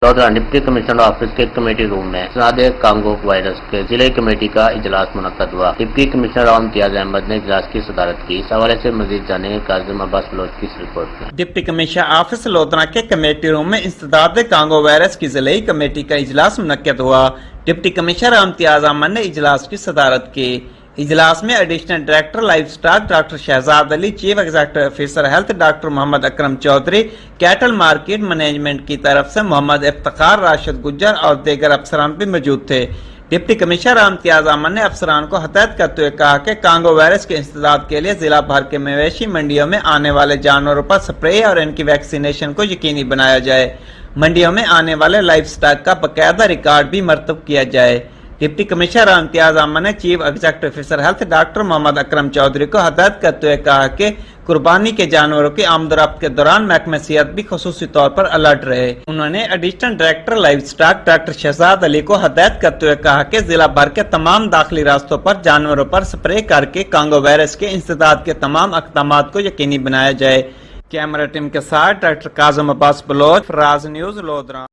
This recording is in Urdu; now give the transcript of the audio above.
لودھراں ڈپٹی کمشنر آفس کے کمیٹی روم میں انسداد کانگو وائرس کے ضلعی کمیٹی کا اجلاس منعقد ہوا۔ ڈپٹی کمشنر امتیاز احمد نے اجلاس کی صدارت کی۔ اس حوالے سے مزید جانیں کاظم عباس بلوچ کی رپورٹ میں۔ ڈپٹی کمشنر آفس لودھراں کے کمیٹی روم میں انسداد کانگو وائرس کی ضلعی کمیٹی کا اجلاس منعقد ہوا۔ ڈپٹی کمشنر امتیاز احمد نے اجلاس کی صدارت کی۔ اجلاس میں additional director livestock doctor Shahzad Ali, chief executive officer health doctor Muhammad Akram Chaudhry, cattle market management کی طرف سے محمد افتخار، راشد گجر اور دیگر افسران بھی موجود تھے۔ ڈپٹی کمشنر امتیاز احمد نے افسران کو ہدایت کرتے ہوئے کہا کہ کانگو وائرس کے انسداد کے لیے ضلع بھر کے مویشی منڈیوں میں آنے والے جانوروں پر سپرے اور ان کی ویکسینیشن کو یقینی بنایا جائے۔ منڈیوں میں آنے والے لائف سٹاک کا باقاعدہ ریکارڈ بھی مرتب کیا جائے۔ ڈپٹی کمشنر امتیاز احمد نے chief executive officer health doctor Muhammad Akram Chaudhry کو ہدایت کرتے ہوئے کہا کہ قربانی کے جانوروں کی آمد و رفت کے دوران محکمہ صحت بھی خصوصی طور پر الرٹ رہے۔ انہوں نے additional director livestock doctor Shahzad Ali کو ہدایت کرتے ہوئے کہا کہ ضلع بھر کے تمام داخلی راستوں پر جانوروں پر سپرے کر کے کانگو وائرس کے انسداد کے تمام اقدامات کو یقینی بنایا جائے۔ کیمرہ ٹیم کے ساتھ ڈاکٹر کاظم عباس بلوچ، فراز نیوز، لودھراں۔